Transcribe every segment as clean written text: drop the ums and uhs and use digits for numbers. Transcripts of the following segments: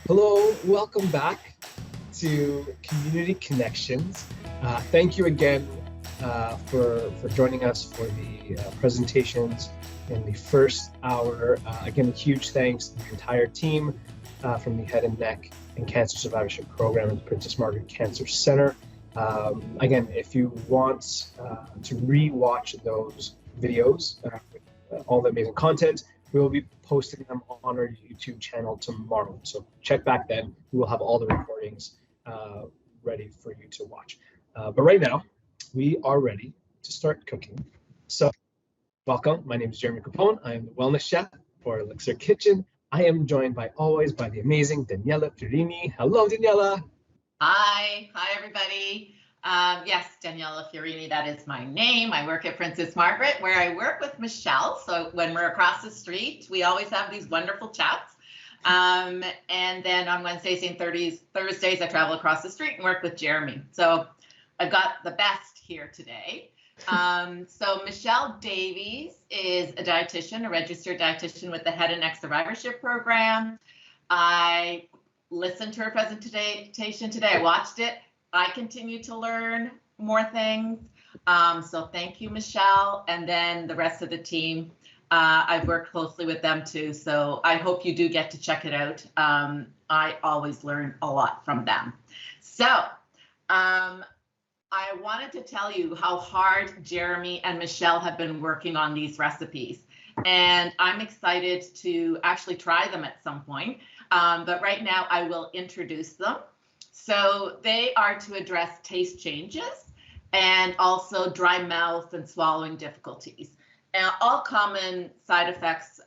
Hello, welcome back to Community Connections. Thank you again for joining us for the presentations in the first hour. Again, a huge thanks to the entire team from the Head and Neck and Cancer Survivorship Program at the Princess Margaret Cancer Center. Again, if you want to re-watch those videos with all the amazing content, we will be posting them on our YouTube channel tomorrow. So check back then. We will have all the recordings ready for you to watch. But right now, we are ready to start cooking. So welcome. My name is Jeremy Capone. I am the wellness chef for ELLICSR Kitchen. I am joined by always by the amazing Daniela Fiorini. Hello, Daniela. Hi everybody. Yes, Daniela Fiorini, that is my name. I work at Princess Margaret, where I work with Michelle. So when we're across the street, we always have these wonderful chats. And then on Wednesdays and Thursdays, I travel across the street and work with Jeremy. So I've got the best here today. So Michelle Davies is a dietitian, a registered dietitian with the Head and Neck Survivorship Program. I listened to her presentation today. I watched it. I continue to learn more things. So thank you, Michelle. And then the rest of the team, I've worked closely with them too. So I hope you do get to check it out. I always learn a lot from them. So I wanted to tell you how hard Jeremy and Michelle have been working on these recipes. And I'm excited to actually try them at some point. But right now I will introduce them. So they are to address taste changes and also dry mouth and swallowing difficulties. And all common side effects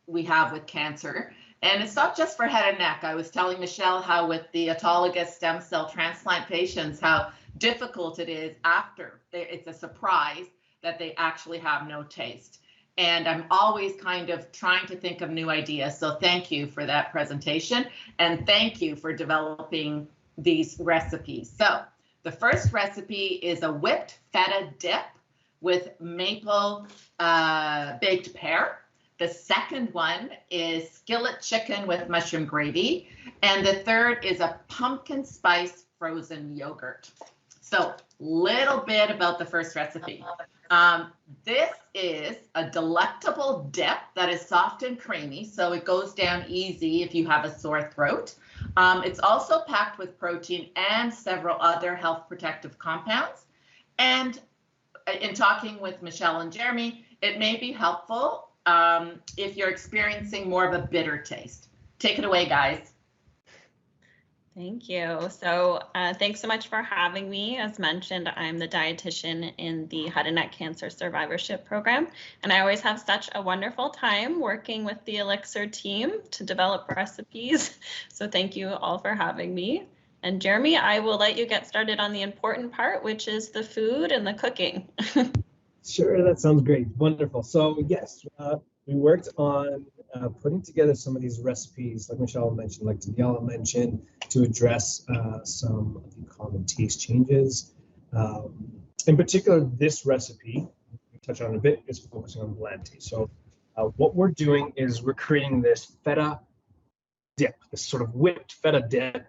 we have with cancer. And it's not just for head and neck. I was telling Michelle how with the autologous stem cell transplant patients, how difficult it is after. It's a surprise that they actually have no taste. And I'm always kind of trying to think of new ideas. So thank you for that presentation. And thank you for developing these recipes. So the first recipe is a whipped feta dip with maple baked pear. The second one is skillet chicken with mushroom gravy. And the third is a pumpkin spice frozen yogurt. So little bit about the first recipe. This is a delectable dip that is soft and creamy, so it goes down easy if you have a sore throat. It's also packed with protein and several other health protective compounds. And in talking with Michelle and Jeremy, it may be helpful if you're experiencing more of a bitter taste. Take it away, guys. Thank you. So thanks so much for having me. As mentioned, I'm the dietitian in the Head and Neck Cancer Survivorship Program, and I always have such a wonderful time working with the ELLICSR team to develop recipes. So thank you all for having me. And Jeremy, I will let you get started on the important part, which is the food and the cooking. Sure, that sounds great. Wonderful. So yes, we worked on putting together some of these recipes, like Michelle mentioned, like Daniela mentioned, to address some of the common taste changes. In particular, this recipe, we touch on a bit, is focusing on bland taste. So what we're doing is we're creating this feta dip, this sort of whipped feta dip.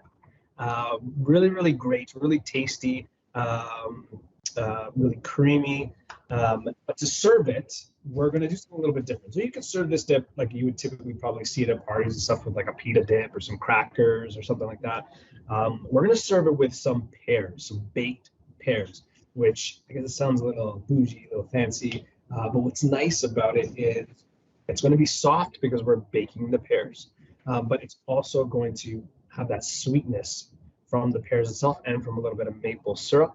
Really, really great, really tasty, really creamy. But to serve it, we're going to do something a little bit different. So you can serve this dip like you would typically probably see it at parties and stuff, with like a pita dip or some crackers or something like that. We're going to serve it with some pears, some baked pears, which I guess it sounds a little bougie, a little fancy. But what's nice about it is it's going to be soft because we're baking the pears, but it's also going to have that sweetness from the pears itself and from a little bit of maple syrup.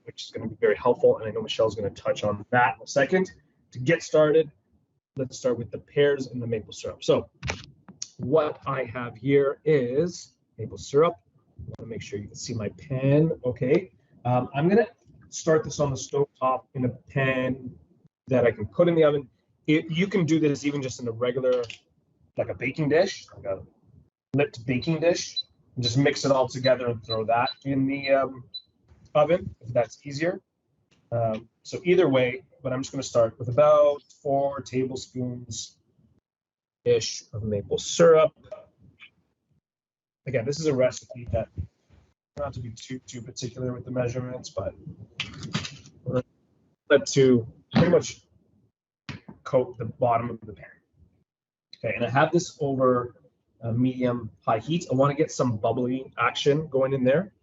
Which is going to be very helpful. And I know Michelle's going to touch on that in a second. To get started, let's start with the pears and the maple syrup. So what I have here is maple syrup. I want to make sure you can see my pan. Okay. I'm going to start this on the stove top in a pan that I can put in the oven. You can do this even just in a regular, like a baking dish, like a lit baking dish. And just mix it all together and throw that in the oven if that's easier. So either way, but I'm just going to start with about 4 tablespoons ish of maple syrup. again, this is a recipe that not to be too particular with the measurements, but we're going to pretty much coat the bottom of the pan. Okay, and I have this over medium-high heat. I want to get some bubbly action going in there.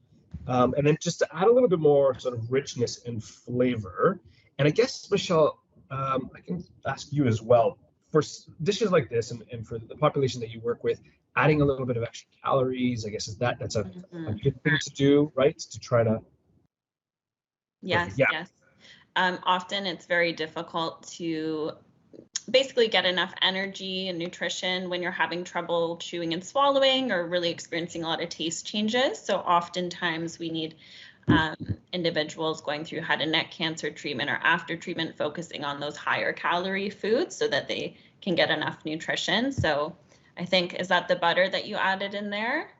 And then just to add a little bit more sort of richness and flavor. And I guess, Michelle, I can ask you as well, for dishes like this and for the population that you work with, adding a little bit of extra calories, I guess, that's a good thing to do, right? To try to. Yes, yes. Often it's very difficult to basically get enough energy and nutrition when you're having trouble chewing and swallowing or really experiencing a lot of taste changes. So oftentimes we need individuals going through head and neck cancer treatment or after treatment focusing on those higher calorie foods so that they can get enough nutrition. So I think, is that the butter that you added in there?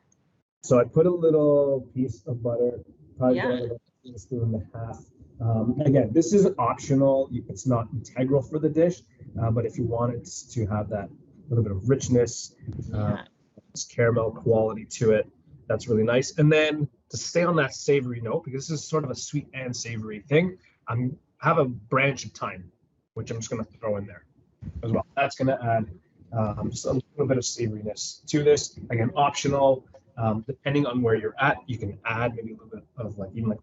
So I put a little piece of butter, probably a spoon and a half. Again, this is optional. It's not integral for the dish, but if you wanted to have that little bit of richness, caramel quality to it, that's really nice. And then to stay on that savory note, because this is sort of a sweet and savory thing, I have a branch of thyme, which I'm just going to throw in there as well. That's going to add just a little bit of savoriness to this. Again, optional. Depending on where you're at, you can add maybe a little bit of even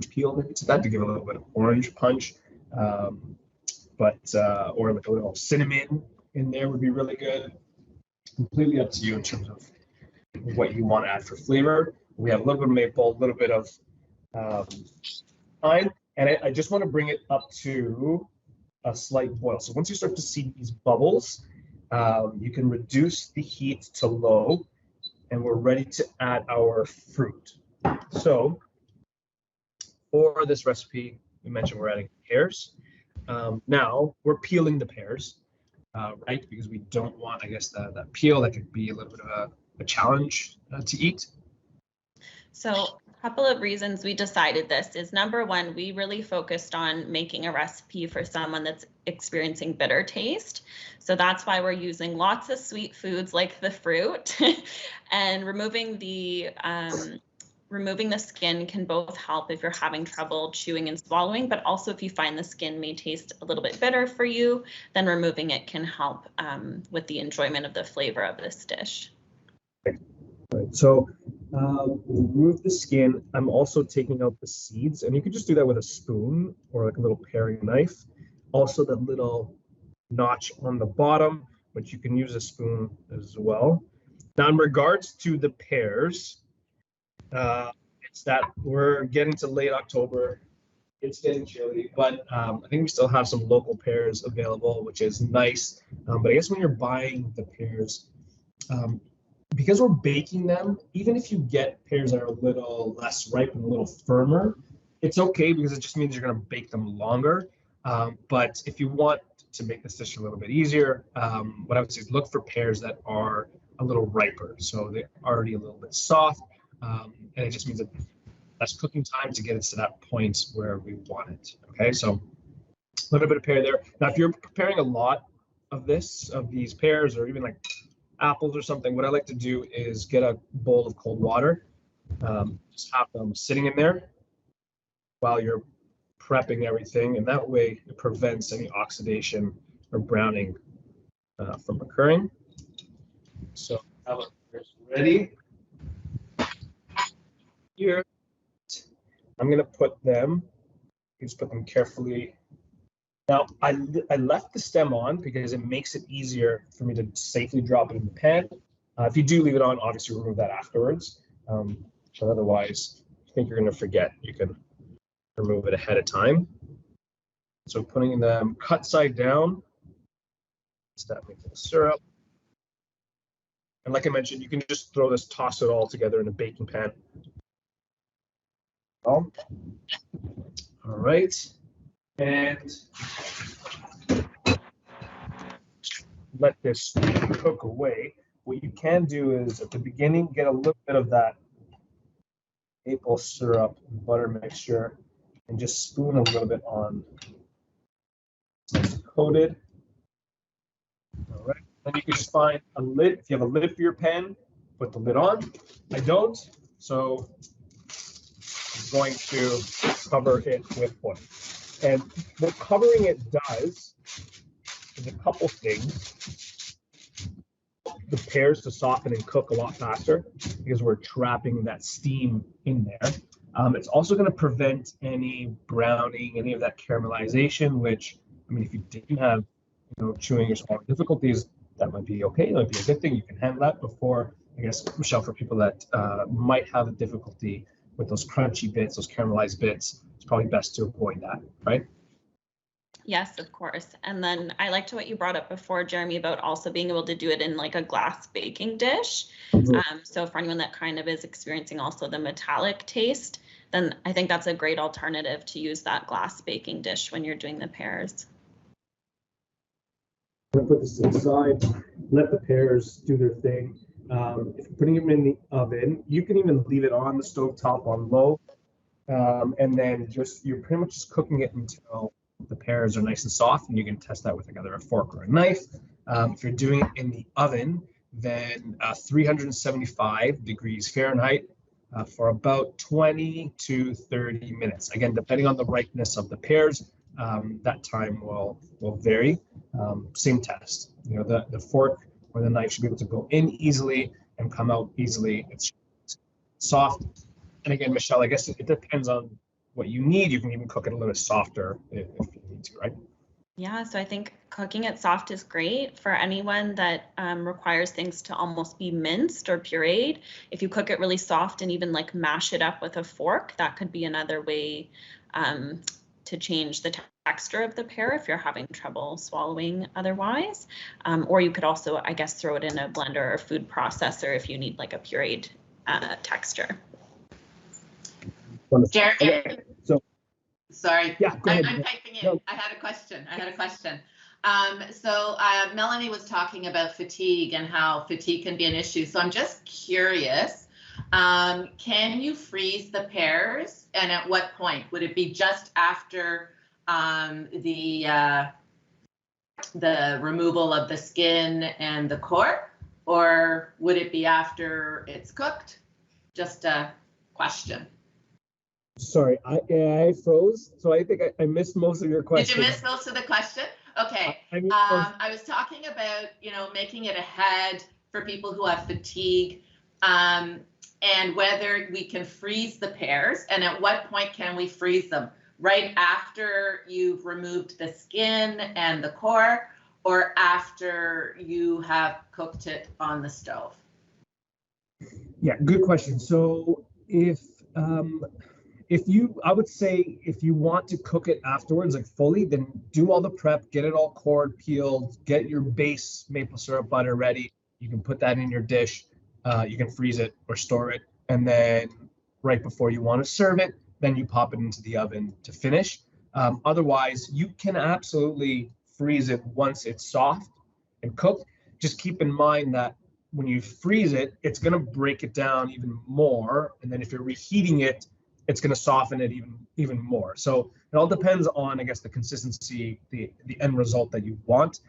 peel maybe to that to give a little bit of orange punch, or like a little cinnamon in there would be really good. Completely up to you in terms of what you want to add for flavor. We have a little bit of maple, a little bit of thyme, and I just want to bring it up to a slight boil. So once you start to see these bubbles, you can reduce the heat to low, and we're ready to add our fruit. So for this recipe, we mentioned we're adding pears. Now we're peeling the pears, right? Because we don't want, I guess, that peel that could be a little bit of a challenge to eat. So a couple of reasons we decided this is, number one, we really focused on making a recipe for someone that's experiencing bitter taste. So that's why we're using lots of sweet foods like the fruit and removing the skin can both help if you're having trouble chewing and swallowing, but also if you find the skin may taste a little bit bitter for you, then removing it can help with the enjoyment of the flavor of this dish. Right. So remove the skin. I'm also taking out the seeds, and you can just do that with a spoon or like a little paring knife. Also, that little notch on the bottom, but you can use a spoon as well. Now, in regards to the pears, it's that we're getting to late October. It's getting chilly, but I think we still have some local pears available, which is nice. But I guess when you're buying the pears, because we're baking them, even if you get pears that are a little less ripe and a little firmer, it's okay because it just means you're going to bake them longer. But if you want to make this dish a little bit easier, what I would say is look for pears that are a little riper. So they're already a little bit soft, and it just means that less cooking time to get it to that point where we want it. Okay, so a little bit of pear there. Now, if you're preparing a lot of these pears, or even like apples or something, what I like to do is get a bowl of cold water, just have them sitting in there while you're prepping everything, and that way it prevents any oxidation or browning from occurring. So have it ready. Here, I'm going to put them, just put them carefully. Now, I left the stem on because it makes it easier for me to safely drop it in the pan. If you do leave it on, obviously remove that afterwards. But otherwise, if you think you're going to forget, you can remove it ahead of time. So putting them cut side down, start making the syrup. And like I mentioned, you can just toss it all together in a baking pan. All right. And let this cook away. What you can do is at the beginning, get a little bit of that maple syrup and butter mixture and just spoon a little bit on. It's coated. All right. Then you can just find a lid. If you have a lid for your pan, put the lid on. I don't, so I'm going to cover it with foil. And what covering it does is a couple things. The pears to soften and cook a lot faster because we're trapping that steam in there. It's also going to prevent any browning, any of that caramelization, which, I mean, if you didn't have, chewing or swallowing difficulties, that might be okay. That might be a good thing. You can handle that before, I guess, Michelle, for people that might have a difficulty with those crunchy bits, those caramelized bits, it's probably best to avoid that, right? Yes, of course. And then I liked what you brought up before, Jeremy, about also being able to do it in like a glass baking dish. So for anyone that kind of is experiencing also the metallic taste, then I think that's a great alternative to use that glass baking dish when you're doing the pears. I'm going to put this inside, let the pears do their thing. If you're putting them in the oven, you can even leave it on the stovetop on low. And then you're pretty much just cooking it until the pears are nice and soft, and you can test that with either a fork or a knife. If you're doing it in the oven, then 375 degrees Fahrenheit for about 20 to 30 minutes. Again, depending on the ripeness of the pears, that time will vary. Same test. The fork or the knife should be able to go in easily and come out easily. It's soft. And again, Michelle, I guess it depends on what you need. You can even cook it a little softer if you need to, right? Yeah, so I think cooking it soft is great for anyone that requires things to almost be minced or pureed. If you cook it really soft and even like mash it up with a fork, that could be another way to change the texture of the pear if you're having trouble swallowing otherwise. Or you could also, I guess, throw it in a blender or food processor if you need like a pureed texture. Jeremy, so sorry. Yeah, go ahead. I'm typing in. No. I had a question. So Melanie was talking about fatigue and how fatigue can be an issue. So I'm just curious, can you freeze the pears, and at what point? Would it be just after the removal of the skin and the core, or would it be after it's cooked? Just a question. Sorry, I froze, so I think I missed most of your question. Did you miss most of the question? Okay. I was talking about, making it ahead for people who have fatigue, and whether we can freeze the pears, and at what point can we freeze them? Right after you've removed the skin and the core, or after you have cooked it on the stove? Yeah, good question. So I would say if you want to cook it afterwards, like fully, then do all the prep, get it all cored, peeled, get your base maple syrup butter ready. You can put that in your dish. You can freeze it or store it. And then right before you want to serve it, then you pop it into the oven to finish. Otherwise, you can absolutely freeze it once it's soft and cooked. Just keep in mind that when you freeze it, it's going to break it down even more. And then if you're reheating it, it's going to soften it even more. So it all depends on, I guess, the consistency, the end result that you want.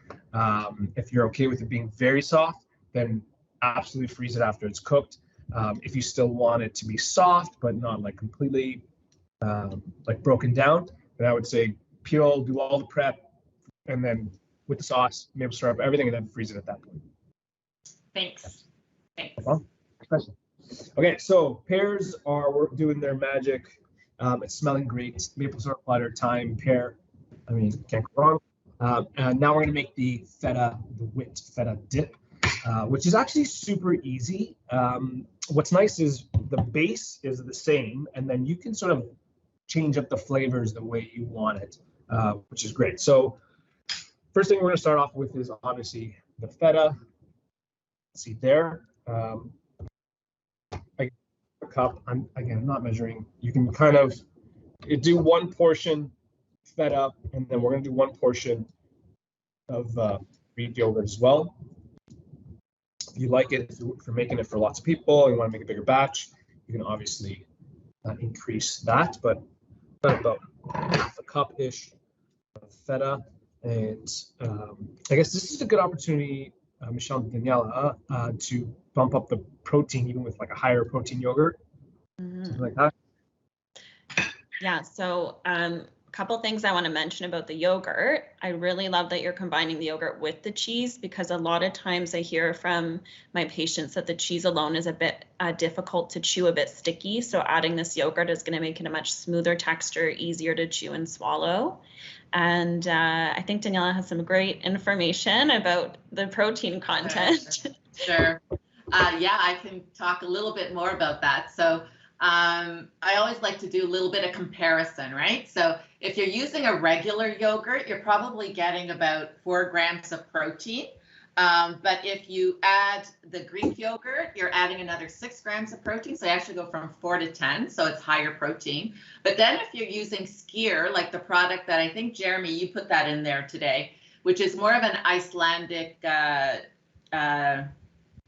If you're okay with it being very soft, then absolutely freeze it after it's cooked. If you still want it to be soft, but not like completely like broken down, then I would say peel, do all the prep, and then with the sauce, maple syrup, everything, and then freeze it at that point. Thanks. Okay, so pears are doing their magic. It's smelling great. Maple syrup, butter, thyme, pear. I mean, can't go wrong. And now we're gonna make the feta, the whipped feta dip, which is actually super easy. What's nice is the base is the same, and then you can sort of change up the flavors the way you want it, which is great. So first thing we're gonna start off with is obviously the feta. See there. A cup. I'm not measuring. You can kind of do one portion feta, and then we're going to do one portion of Greek yogurt as well. If you like it, if you're making it for lots of people, you want to make a bigger batch, you can obviously increase that, but about half a cup-ish of feta. And I guess this is a good opportunity Michelle and Daniela, to bump up the protein even with like a higher protein yogurt, something like that? Yeah, so a couple things I want to mention about the yogurt. I really love that you're combining the yogurt with the cheese, because a lot of times I hear from my patients that the cheese alone is a bit difficult to chew, a bit sticky. So adding this yogurt is going to make it a much smoother texture, easier to chew and swallow. And I think Daniela has some great information about the protein content. Sure. Yeah, I can talk a little bit more about that. So I always like to do a little bit of comparison, right? So if you're using a regular yogurt, you're probably getting about 4 grams of protein. But if you add the Greek yogurt, you're adding another 6 grams of protein. So you actually go from 4 to 10. So it's higher protein. But then if you're using skyr, like the product that I think, Jeremy, you put that in there today, which is more of an Icelandic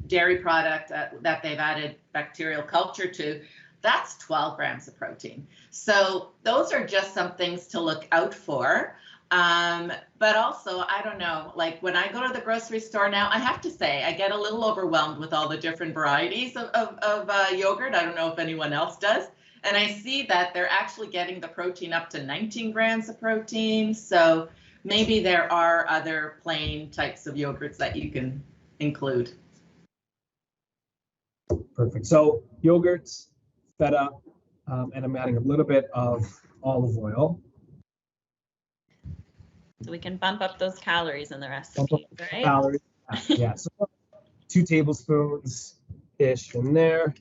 dairy product that they've added bacterial culture to, that's 12 grams of protein. So those are just some things to look out for. But also, I don't know, like when I go to the grocery store now, I have to say, I get a little overwhelmed with all the different varieties of yogurt. I don't know if anyone else does. And I see that they're actually getting the protein up to 19 grams of protein. So maybe there are other plain types of yogurts that you can include. Perfect. So yogurts, feta, and I'm adding a little bit of olive oil. So we can bump up those calories in the recipe, right? Calories. Yeah, so 2 tablespoons-ish in there.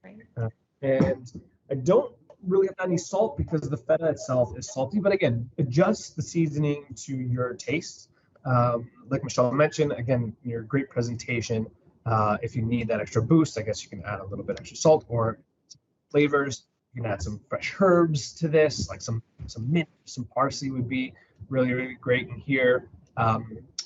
Right. And I don't really have any salt because the feta itself is salty, but again, adjust the seasoning to your taste. Like Michelle mentioned, again, your great presentation. If you need that extra boost, I guess you can add a little bit extra salt or flavors. You can add some fresh herbs to this, like some mint, some parsley would be really, really great in here.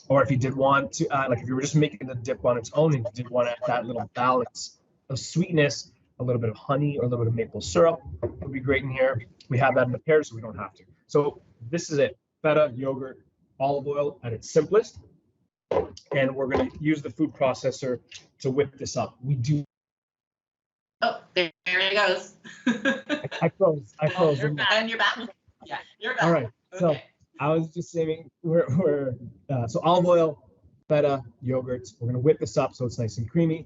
Or if you did want to, like if you were just making the dip on its own and you did want to add that little balance of sweetness, a little bit of honey or a little bit of maple syrup would be great in here. We have that in the Pears, so we don't have to. So this is it: feta, yogurt, olive oil at its simplest. And we're going to use the food processor to whip this up. We do. Oh, there he goes. I froze. Oh, you're back. And you're back. Yeah, you're back. All right. So okay. I was just saying so olive oil, feta, yogurt. We're going to whip this up so it's nice and creamy.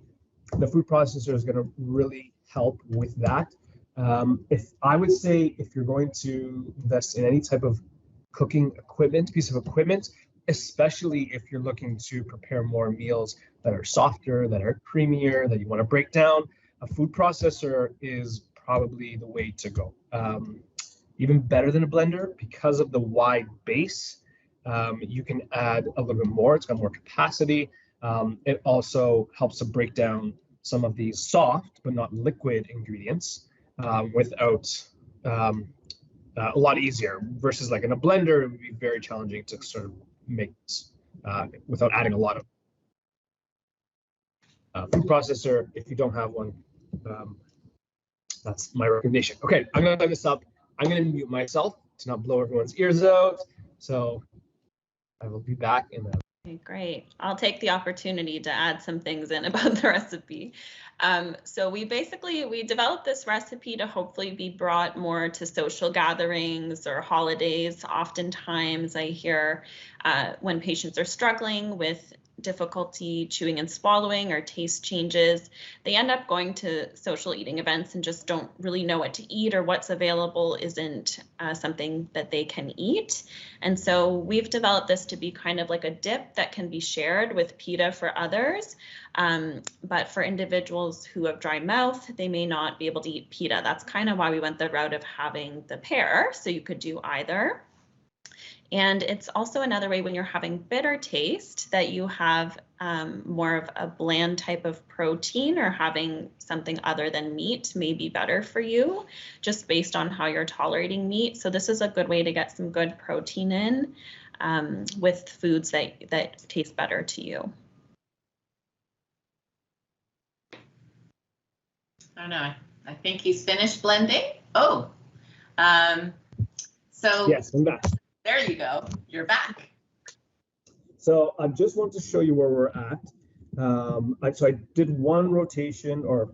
The food processor is going to really help with that. If I would say if you're going to invest in any type of cooking equipment, piece of equipment, especially if you're looking to prepare more meals that are softer, that are creamier, that you want to break down, a food processor is probably the way to go. Even better than a blender because of the wide base. You can add a little bit more. It's got more capacity. It also helps to break down some of these soft but not liquid ingredients without a lot easier versus like in a blender, it would be very challenging to sort of make this without adding a lot of food processor. If you don't have one, that's my recommendation. Okay, I'm gonna time this up. I'm gonna mute myself to not blow everyone's ears out. So I will be back in that. Okay, great. I'll take the opportunity to add some things in about the recipe. So we developed this recipe to hopefully be brought more to social gatherings or holidays. Oftentimes I hear when patients are struggling with difficulty chewing and swallowing or taste changes, they end up going to social eating events and just don't really know what to eat, or what's available isn't something that they can eat. And so we've developed this to be kind of like a dip that can be shared with pita for others. But for individuals who have dry mouth, they may not be able to eat pita. That's kind of why we went the route of having the pear, so you could do either. And it's also another way when you're having bitter taste that you have more of a bland type of protein, or having something other than meat may be better for you just based on how you're tolerating meat. So this is a good way to get some good protein in with foods that taste better to you. I don't know. I think he's finished blending. Oh, so yes, I'm back. There you go. You're back. So I just want to show you where we're at. So I did one rotation, or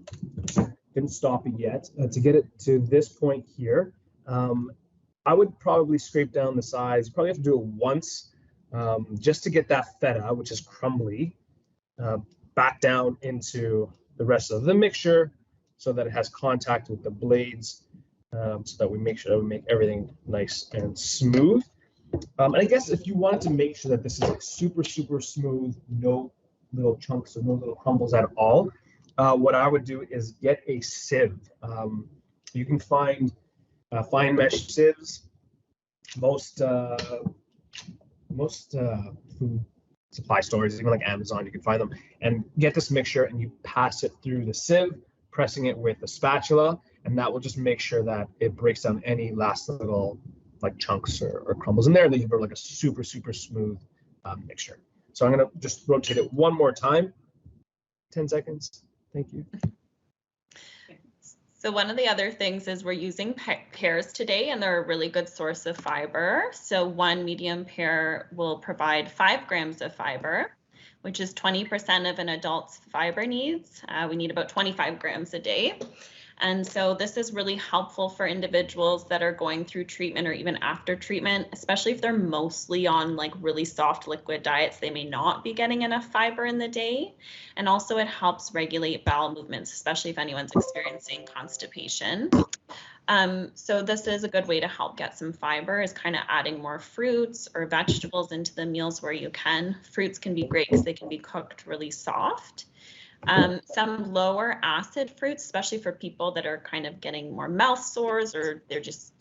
didn't stop it yet, to get it to this point here. I would probably scrape down the sides. You probably have to do it once, just to get that feta, which is crumbly, back down into the rest of the mixture so that it has contact with the blades, so that we make sure that we make everything nice and smooth. And I guess if you wanted to make sure that this is like super, super smooth, no little chunks or no little crumbles at all, what I would do is get a sieve. You can find fine mesh sieves. Most food supply stores, even like Amazon, you can find them, and get this mixture and you pass it through the sieve, pressing it with a spatula, and that will just make sure that it breaks down any last little like chunks or crumbles in there, and then you have like a super, super smooth mixture. So I'm gonna just rotate it one more time. 10 seconds. Thank you. So one of the other things is we're using pears today, and they're a really good source of fiber. So one medium pear will provide 5 grams of fiber, which is 20% of an adult's fiber needs. We need about 25 grams a day. And so this is really helpful for individuals that are going through treatment or even after treatment, especially if they're mostly on like really soft liquid diets. They may not be getting enough fiber in the day. And also it helps regulate bowel movements, especially if anyone's experiencing constipation. So this is a good way to help get some fiber, is kind of adding more fruits or vegetables into the meals where you can. Fruits can be great because they can be cooked really soft. Some lower acid fruits, especially for people that are kind of getting more mouth sores, or they're just,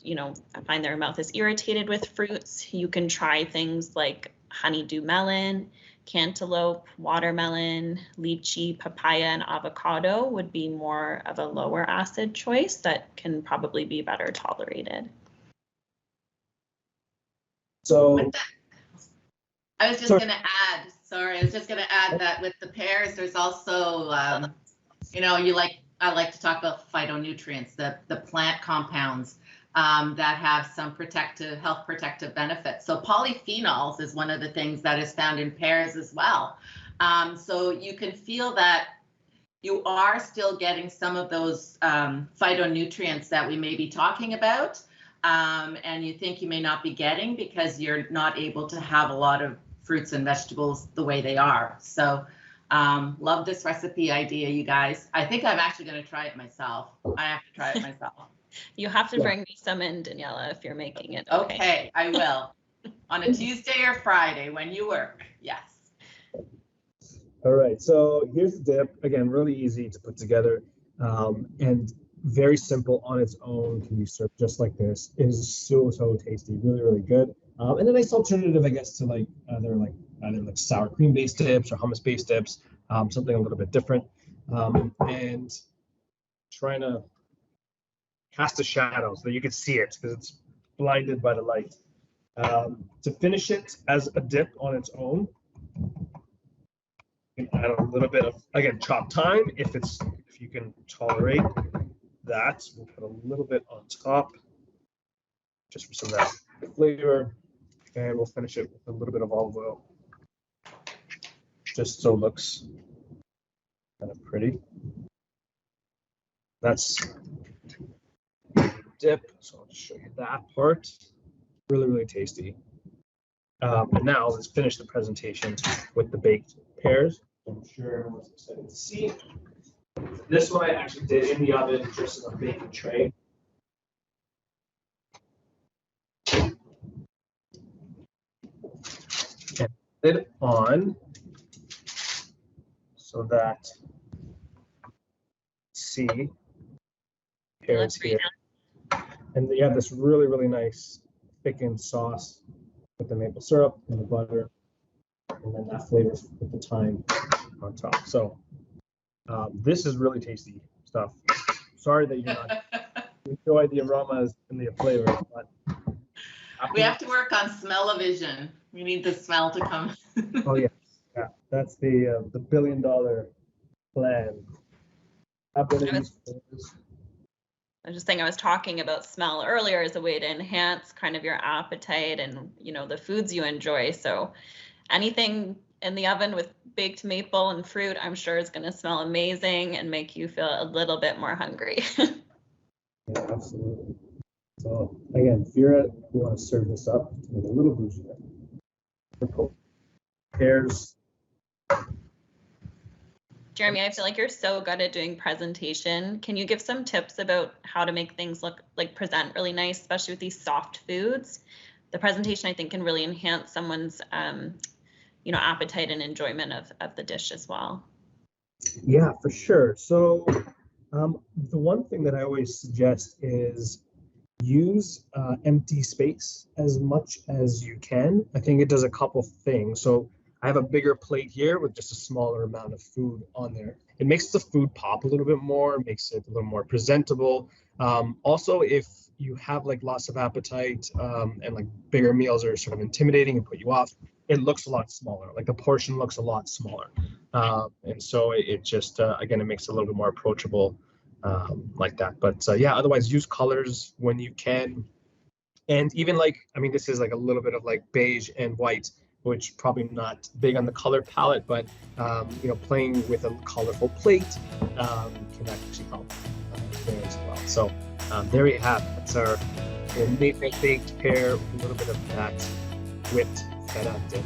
find their mouth is irritated with fruits. You can try things like honeydew melon, cantaloupe, watermelon, lychee, papaya, and avocado would be more of a lower acid choice that can probably be better tolerated. So I was just going to add, that with the pears, there's also, I like to talk about phytonutrients, the plant compounds that have some health protective benefits. So polyphenols is one of the things that is found in pears as well. So you can feel that you are still getting some of those phytonutrients that we may be talking about, and you think you may not be getting because you're not able to have a lot of fruits and vegetables the way they are. So love this recipe idea, you guys. I think I'm actually going to try it myself. I have to try it myself. You have to bring me some in, Daniela, if you're making it. Okay, I will. On a Tuesday or Friday when you work. Yes. All right, so here's the dip. Again, really easy to put together, and very simple on its own. Can be served just like this. It is so tasty, really, really good. And a nice alternative, I guess, to like either sour cream based dips or hummus based dips, something a little bit different, and trying to cast a shadow so that you can see it because it's blinded by the light. To finish it as a dip on its own, you can add a little bit of, again, chopped thyme if you can tolerate that. We'll put a little bit on top just for some of that flavor, and we'll finish it with a little bit of olive oil just so it looks kind of pretty. That's dip, so I'll just show you that part. Really, really tasty. And now let's finish the presentation with the baked pears. I'm sure everyone's excited to see. This one I actually did in the oven, just in a baking tray. And lid on so that see pears here. And you have this really, really nice thickened sauce with the maple syrup and the butter, and then that flavor with the thyme on top. So this is really tasty stuff. Sorry that you're not enjoy the aromas and the flavor, but we have to work on smell-o-vision. We need the smell to come. Oh yeah, that's the $1 billion plan. I was just saying, I was talking about smell earlier as a way to enhance kind of your appetite and, the foods you enjoy. So anything in the oven with baked maple and fruit, I'm sure is going to smell amazing and make you feel a little bit more hungry. Yeah, absolutely. So again, if you're you want to serve this up to make it a little bougier. Pears. Jeremy, I feel like you're so good at doing presentation. Can you give some tips about how to make things look like present really nice, especially with these soft foods? The presentation, I think, can really enhance someone's appetite and enjoyment of the dish as well. Yeah, for sure. So the one thing that I always suggest is use empty space as much as you can. I think it does a couple things. So I have a bigger plate here with just a smaller amount of food on there. It makes the food pop a little bit more, makes it a little more presentable. Also, if you have like loss of appetite and like bigger meals are sort of intimidating and put you off, it looks a lot smaller. Like the portion looks a lot smaller. And so it just, again, it makes it a little bit more approachable like that. But yeah, otherwise use colors when you can. And even like, I mean, this is like a little bit of like beige and white, which probably not big on the color palette, but playing with a colorful plate can actually help there as well. So there you have it. It's our maple baked pear, a little bit of that whipped feta dip.